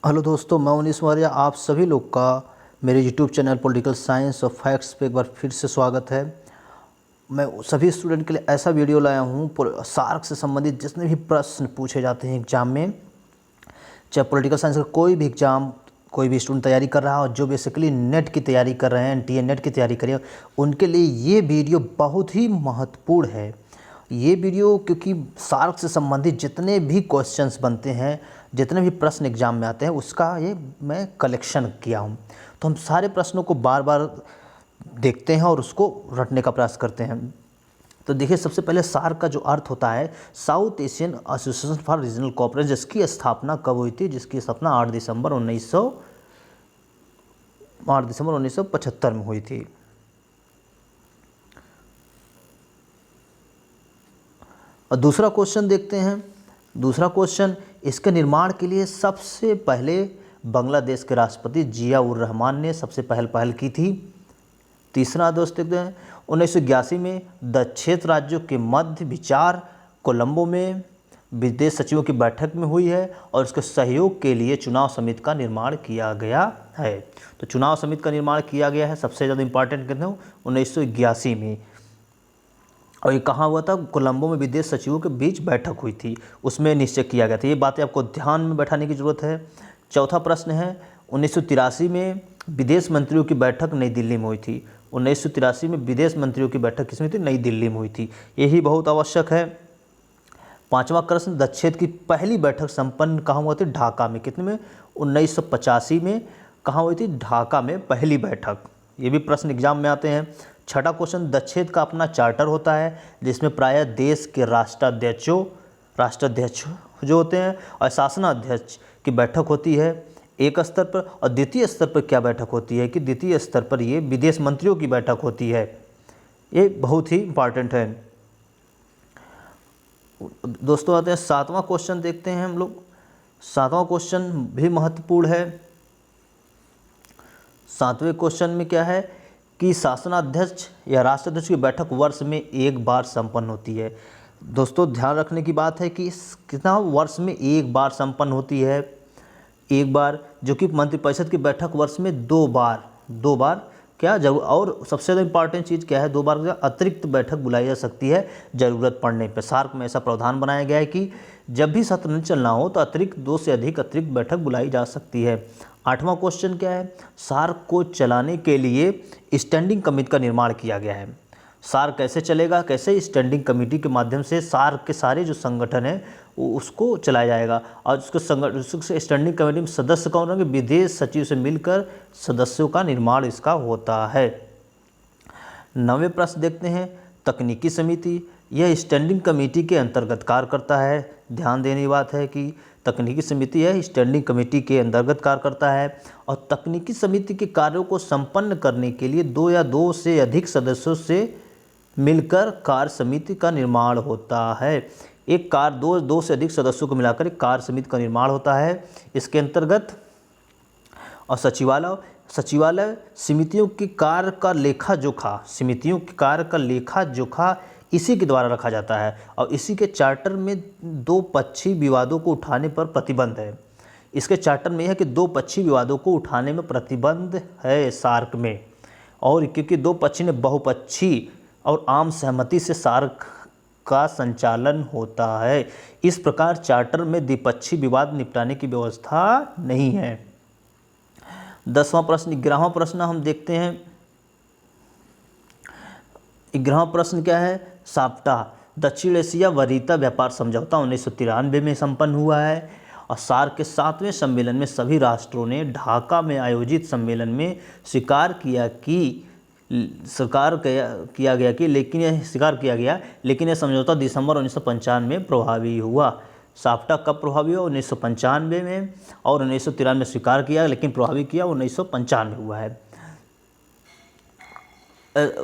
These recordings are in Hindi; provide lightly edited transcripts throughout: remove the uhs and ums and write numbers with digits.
हेलो दोस्तों, मैं उनीस मौर्य। आप सभी लोग का मेरे यूट्यूब चैनल पॉलिटिकल साइंस और फैक्ट्स पे एक बार फिर से स्वागत है। मैं सभी स्टूडेंट के लिए ऐसा वीडियो लाया हूँ सार्क से संबंधित जितने भी प्रश्न पूछे जाते हैं एग्जाम में, चाहे पॉलिटिकल साइंस का कोई भी एग्जाम कोई भी स्टूडेंट तैयारी कर रहा हो, जो बेसिकली नेट की तैयारी कर रहे हैं, एनटीए नेट की तैयारी कर रहे हैं, उनके लिए ये वीडियो बहुत ही महत्वपूर्ण है। ये वीडियो क्योंकि सार्क से संबंधित जितने भी क्वेश्चंस बनते हैं, जितने भी प्रश्न एग्जाम में आते हैं, उसका ये मैं कलेक्शन किया हूँ। तो हम सारे प्रश्नों को बार बार देखते हैं और उसको रटने का प्रयास करते हैं। तो देखिए, सबसे पहले सार्क का जो अर्थ होता है, south Asian association for regional cooperation, जिसकी स्थापना कब हुई थी? जिसकी स्थापना 8 दिसंबर 1975 में हुई थी। और दूसरा क्वेश्चन देखते हैं। दूसरा क्वेश्चन, इसके निर्माण के लिए सबसे पहले बांग्लादेश के राष्ट्रपति जिया उर रहमान ने सबसे पहल की थी। तीसरा दोस्त देखते हैं, 1981 में दक्षिण राज्यों के मध्य विचार कोलंबो में विदेश सचिवों की बैठक में हुई है और उसके सहयोग के लिए चुनाव समिति का निर्माण किया गया है। तो चुनाव समिति का निर्माण किया गया है, सबसे ज़्यादा इंपॉर्टेंट कहते हैं 1981 में। और ये कहाँ हुआ था? कोलंबो में विदेश सचिवों के बीच बैठक हुई थी, उसमें निश्चय किया गया था। ये बातें आपको ध्यान में बैठाने की ज़रूरत है। चौथा प्रश्न है, 1983 में विदेश मंत्रियों की बैठक नई दिल्ली में हुई थी। 1983 में विदेश मंत्रियों की बैठक किसमें थी? नई दिल्ली में हुई थी। यही बहुत आवश्यक है। पांचवा प्रश्न, दक्षिण की पहली बैठक संपन्न कहाँ हुआ थी? ढाका में। कितने में? 1985 में। कहाँ हुई थी? ढाका में पहली बैठक। ये भी प्रश्न एग्जाम में आते हैं। छठा क्वेश्चन, दक्षिण का अपना चार्टर होता है जिसमें प्रायः देश के राष्ट्राध्यक्ष जो होते हैं और शासनाध्यक्ष की बैठक होती है एक स्तर पर, और द्वितीय स्तर पर क्या बैठक होती है कि द्वितीय स्तर पर ये विदेश मंत्रियों की बैठक होती है। ये बहुत ही इंपॉर्टेंट है। दोस्तों आते हैं सातवां क्वेश्चन, देखते हैं हम लोग। सातवां क्वेश्चन भी महत्वपूर्ण है। सातवें क्वेश्चन में क्या है कि शासनाध्यक्ष या राष्ट्राध्यक्ष की बैठक वर्ष में एक बार संपन्न होती है। दोस्तों ध्यान रखने की बात है कि कितना वर्ष में एक बार संपन्न होती है? एक बार, जो कि मंत्रिपरिषद की बैठक वर्ष में दो बार क्या जरूर। और सबसे ज़्यादा इंपॉर्टेंट चीज़ क्या है? 2 बार अतिरिक्त बैठक बुलाई जा सकती है ज़रूरत पड़ने पर। सार्क में ऐसा प्रावधान बनाया गया है कि जब भी सत्र न चलना हो तो अतिरिक्त 2 से अधिक अतिरिक्त बैठक बुलाई जा सकती है। आठवां क्वेश्चन क्या है? सार्क को चलाने के लिए स्टैंडिंग कमेटी का निर्माण किया गया है। सार्क कैसे चलेगा? कैसे? स्टैंडिंग कमेटी के माध्यम से सार्क के सारे जो संगठन है उसको चलाया जाएगा। और उसके स्टैंडिंग कमेटी में सदस्य कौन होंगे? विदेश सचिव से मिलकर सदस्यों का निर्माण इसका होता है। 9वें प्रश्न देखते हैं, तकनीकी समिति। यह स्टैंडिंग कमेटी के अंतर्गत कार्य करता है। ध्यान देने की बात है कि तकनीकी समिति है स्टैंडिंग कमेटी के अंतर्गत कार्य करता है। और तकनीकी समिति के कार्यों को संपन्न करने के लिए 2 या 2 से अधिक सदस्यों से मिलकर कार्य समिति का निर्माण होता है। एक कार्य 2 से अधिक सदस्यों को मिलाकर एक कार्य समिति का निर्माण होता है इसके अंतर्गत। और सचिवालय समितियों के कार्य का लेखा जोखा इसी के द्वारा रखा जाता है। और इसी के चार्टर में 2 पक्षी विवादों को उठाने पर प्रतिबंध है। इसके चार्टर में यह है कि 2 पक्षी विवादों को उठाने में प्रतिबंध है सार्क में। और क्योंकि 2 पक्षी ने बहुपक्षी और आम सहमति से सार्क का संचालन होता है। इस प्रकार चार्टर में द्विपक्षीय विवाद निपटाने की व्यवस्था नहीं है। 10वां प्रश्न, 11वां प्रश्न हम देखते हैं। 11वां प्रश्न क्या है? साप्टा, दक्षिण एशिया वरीयता व्यापार समझौता 1993 में संपन्न हुआ है। और सार्क के 7वें सम्मेलन में सभी राष्ट्रों ने ढाका में आयोजित सम्मेलन में स्वीकार किया गया, लेकिन यह समझौता दिसंबर 1995 में प्रभावी हुआ। साप्टा कब प्रभावी हुआ? 1995 में। और 1993 में स्वीकार किया, लेकिन प्रभावी किया 1995 में हुआ है।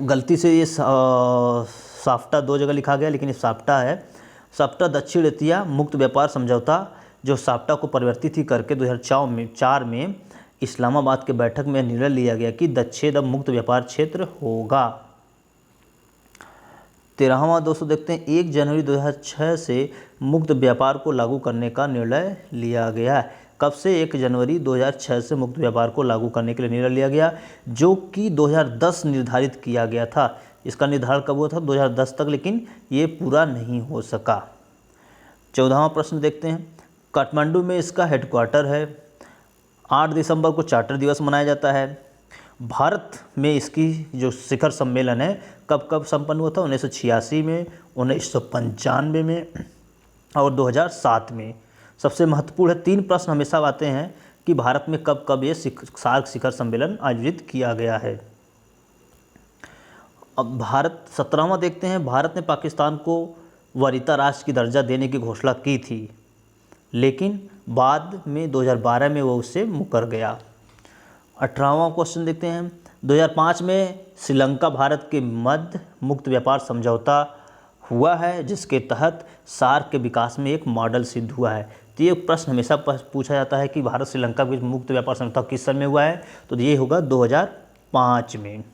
गलती से ये साफ्टा 2 जगह लिखा गया, लेकिन ये साप्टा है। साप्टा दक्षिण एशिया मुक्त व्यापार समझौता, जो साप्टा को परिवर्तित ही करके 2004 में इस्लामाबाद के बैठक में निर्णय लिया गया कि दक्षिण अब मुक्त व्यापार क्षेत्र होगा। 13वां दोस्तों देखते हैं, 1 जनवरी 2006 से मुक्त व्यापार को लागू करने का निर्णय लिया गया है। कब से? 1 जनवरी 2006 से मुक्त व्यापार को लागू करने के लिए निर्णय लिया गया, जो कि 2010 निर्धारित किया गया था। इसका निर्धारण कब हुआ था? 2010 तक, लेकिन ये पूरा नहीं हो सका। 14वां प्रश्न देखते हैं। काठमांडू में इसका हेडक्वार्टर है। 8 दिसंबर को चार्टर दिवस मनाया जाता है। भारत में इसकी जो शिखर सम्मेलन है कब कब संपन्न हुआ था? 1986 में, 1995 में और 2007 में। सबसे महत्वपूर्ण है, 3 प्रश्न हमेशा आते हैं कि भारत में कब कब ये सार्क शिखर सम्मेलन आयोजित किया गया है। अब भारत 17वां देखते हैं। भारत ने पाकिस्तान को वरीयता राष्ट्र की दर्जा देने की घोषणा की थी, लेकिन बाद में 2012 में वो उससे मुकर गया। 18वां क्वेश्चन देखते हैं। 2005 में श्रीलंका भारत के मध्य मुक्त व्यापार समझौता हुआ है, जिसके तहत सार्क के विकास में एक मॉडल सिद्ध हुआ है। तो ये प्रश्न हमेशा पूछा जाता है कि भारत श्रीलंका के बीच मुक्त व्यापार समझौता किस सन में हुआ है? तो ये होगा 2005 में।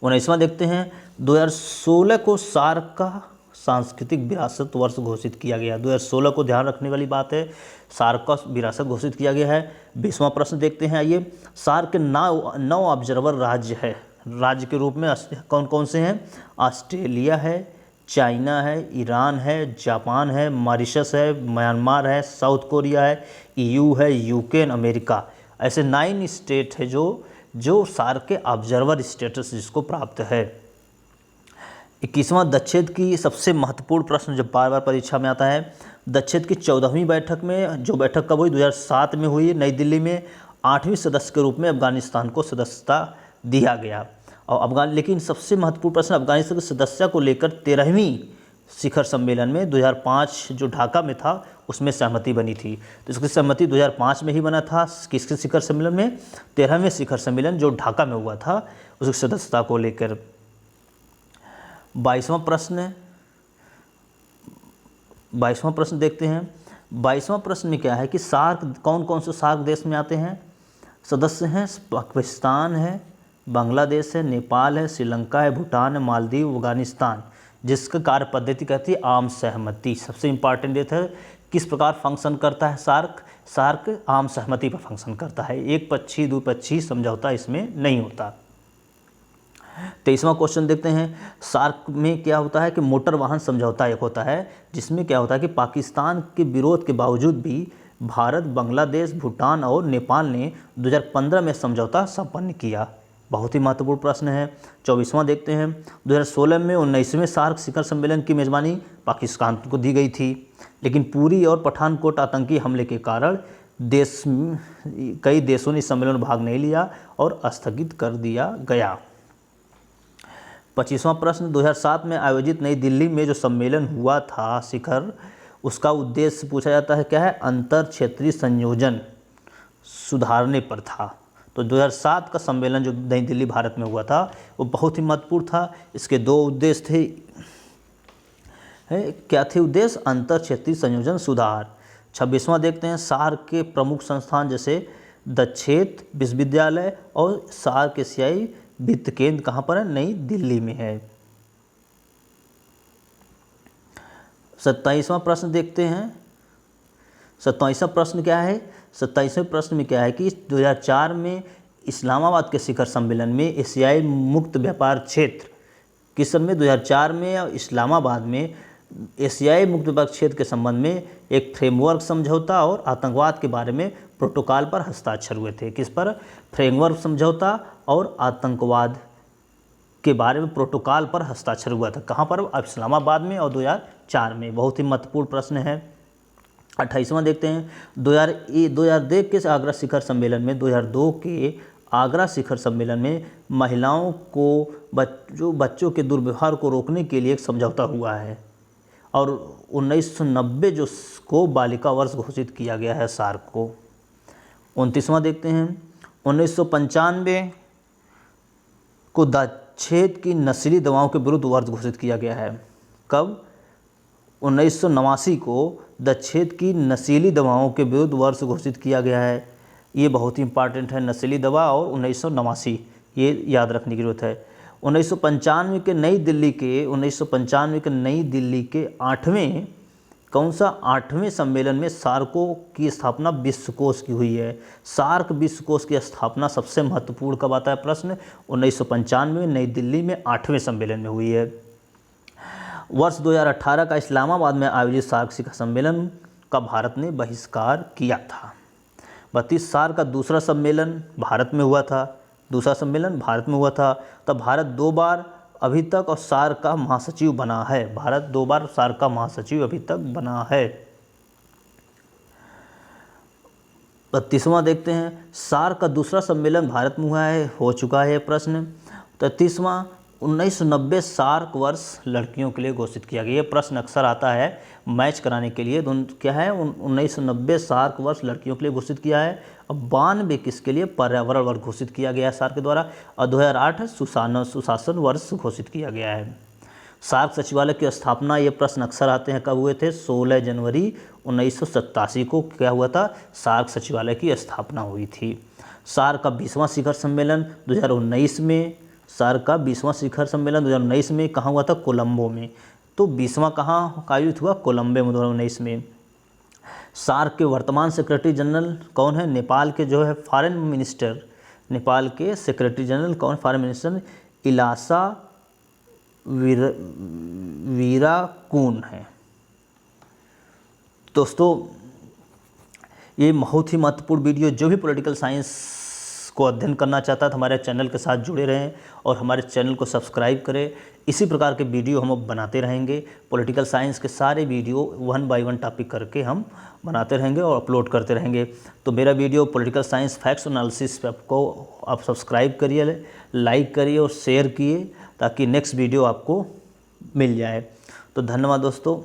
19वां देखते हैं। 2016 को सार्क का सांस्कृतिक विरासत वर्ष घोषित किया गया। 2016 को ध्यान रखने वाली बात है, सार्क का विरासत घोषित किया गया है। 20वां प्रश्न देखते हैं। आइए, सार्क के 9 ऑब्जर्वर राज्य है, राज्य के रूप में कौन कौन से हैं? ऑस्ट्रेलिया है, चाइना है, ईरान है, जापान है, मॉरिशस है, म्यांमार है, साउथ कोरिया है, EU है, UK, अमेरिका। ऐसे 9 स्टेट है जो सार्क के ऑब्जर्वर स्टेटस जिसको प्राप्त है। 21वां दक्षेद की सबसे महत्वपूर्ण प्रश्न जो बार बार परीक्षा में आता है। दक्षेद की 14वीं बैठक में, जो बैठक कब हुई? 2007 में हुई नई दिल्ली में। 8वें सदस्य के रूप में अफगानिस्तान को सदस्यता दिया गया। और लेकिन सबसे महत्वपूर्ण प्रश्न, अफगानिस्तान की सदस्यता को लेकर 13वीं शिखर सम्मेलन में 2005 जो ढाका में था उसमें सहमति बनी थी। तो इसकी सहमति 2005 में ही बना था। किसके शिखर सम्मेलन में? 13वें शिखर सम्मेलन जो ढाका में हुआ था, उसकी सदस्यता को लेकर। 22वां प्रश्न देखते हैं। 22वां प्रश्न में क्या है कि सार्क कौन कौन से सार्क देश में आते हैं? सदस्य हैं पाकिस्तान है, बांग्लादेश है, नेपाल है, श्रीलंका है, भूटान है, मालदीव, अफगानिस्तान। जिसका कार्य पद्धति कहती है आम सहमति। सबसे इंपॉर्टेंट डेट है, किस प्रकार फंक्शन करता है सार्क? सार्क आम सहमति पर फंक्शन करता है। एक पक्षी द्विपक्षीय समझौता इसमें नहीं होता। 23वां क्वेश्चन देखते हैं। सार्क में क्या होता है कि मोटर वाहन समझौता एक होता है, जिसमें क्या होता है कि पाकिस्तान के विरोध के बावजूद भी भारत, बांग्लादेश, भूटान और नेपाल ने 2015 में समझौता संपन्न किया। बहुत ही महत्वपूर्ण प्रश्न है। 24वां देखते हैं। 2016 में 19वें सार्क शिखर सम्मेलन की मेज़बानी पाकिस्तान को दी गई थी, लेकिन पुरी और पठानकोट आतंकी हमले के कारण कई देशों ने इस सम्मेलन में भाग नहीं लिया और स्थगित कर दिया गया। 25वां प्रश्न। 2007 में आयोजित नई दिल्ली में जो सम्मेलन हुआ था शिखर, उसका उद्देश्य पूछा जाता है क्या है? अंतर क्षेत्रीय संयोजन सुधारने पर था। तो 2007 का सम्मेलन जो नई दिल्ली भारत में हुआ था वो बहुत ही महत्वपूर्ण था। इसके 2 उद्देश्य थे। क्या थे उद्देश्य? अंतर क्षेत्रीय संयोजन सुधार। 26वां देखते हैं। सार्क के प्रमुख संस्थान जैसे दक्षेद विश्वविद्यालय और सार्क एशियाई वित्त केंद्र कहाँ पर है? नई दिल्ली में है। 27वां प्रश्न देखते हैं। 27वां प्रश्न क्या है? 27वें प्रश्न में क्या है कि 2004 में इस्लामाबाद के शिखर सम्मेलन में एशियाई मुक्त व्यापार क्षेत्र, किस सन में? 2004 में इस्लामाबाद में एशियाई मुक्त व्यापार क्षेत्र के संबंध में एक फ्रेमवर्क समझौता और आतंकवाद के बारे में प्रोटोकॉल पर हस्ताक्षर हुए थे। किस पर? फ्रेमवर्क समझौता और आतंकवाद के बारे में प्रोटोकॉल पर हस्ताक्षर हुआ था। कहाँ पर? इस्लामाबाद में और 2004 में। बहुत ही महत्वपूर्ण प्रश्न है। 28वां देखते हैं। 2002 के आगरा शिखर सम्मेलन में 2002 के आगरा शिखर सम्मेलन में महिलाओं को बच्चों के दुर्व्यवहार को रोकने के लिए एक समझौता हुआ है और 1990 जो को बालिका वर्ष घोषित किया गया है सार्क को। 29वां देखते हैं। 1995 को दक्षेद की नशीली दवाओं के विरुद्ध वर्ष घोषित किया गया है। कब? 1989 को दक्षेद की नशीली दवाओं के विरुद्ध वर्ष घोषित किया गया है। ये बहुत ही इंपॉर्टेंट है, नशीली दवा और 1989, ये याद रखने की जरूरत है। 1995 के नई दिल्ली के 8वें कौन सा 8वें सम्मेलन में सार्को की स्थापना विश्व कोष की हुई है? सार्क विश्व कोष की स्थापना सबसे महत्वपूर्ण कब आता है? प्रश्न 1995 में नई दिल्ली में 8वें सम्मेलन में हुई है। वर्ष 2018 का इस्लामाबाद में आयोजित सार्क शिखर सम्मेलन का भारत ने बहिष्कार किया था। 32 सार्क का दूसरा सम्मेलन भारत में हुआ था। दूसरा सम्मेलन भारत में हुआ था। तब भारत 2 बार अभी तक और सार्क का महासचिव बना है। भारत 2 बार सार्क का महासचिव अभी तक बना है। 32वां देखते हैं, सार्क का दूसरा सम्मेलन भारत में हुआ है, हो चुका है प्रश्न। 33वां, 1990 सार्क वर्ष लड़कियों के लिए घोषित किया गया। ये प्रश्न अक्सर आता है मैच कराने के लिए। क्या है? 1990 सार्क वर्ष लड़कियों के लिए घोषित किया है। अब 92 किसके लिए? पर्यावरण वर्ष घोषित किया गया है सार्क के द्वारा। और 2008 सुशासन वर्ष घोषित किया गया है। सार्क सचिवालय की स्थापना, ये प्रश्न अक्सर आते हैं, कब हुए थे? 16 जनवरी 1987 को क्या हुआ था? सार्क सचिवालय की स्थापना हुई थी। सार्क का 20वां शिखर सम्मेलन 2019 में, सार्क का 20वां शिखर सम्मेलन 2019 में कहाँ हुआ था? कोलंबो में। तो 20वां कहाँ आयोजित हुआ? कोलंबो में 2019 में। सार्क के वर्तमान सेक्रेटरी जनरल कौन है? नेपाल के जो है फॉरेन मिनिस्टर, नेपाल के सेक्रेटरी जनरल कौन? फॉरेन मिनिस्टर इलासा वीराकुन है। दोस्तों, ये बहुत ही महत्वपूर्ण वीडियो, जो भी पॉलिटिकल साइंस को अध्ययन करना चाहता है तो हमारे चैनल के साथ जुड़े रहें और हमारे चैनल को सब्सक्राइब करें। इसी प्रकार के वीडियो हम अब बनाते रहेंगे। पॉलिटिकल साइंस के सारे वीडियो 1 बाय 1 टॉपिक करके हम बनाते रहेंगे और अपलोड करते रहेंगे। तो मेरा video political science facts analysis पे आपको आप सब्सक्राइब करिए, लाइक करिए और शेयर किए, ताकि नेक्स्ट वीडियो आपको मिल जाए। तो धन्यवाद दोस्तों।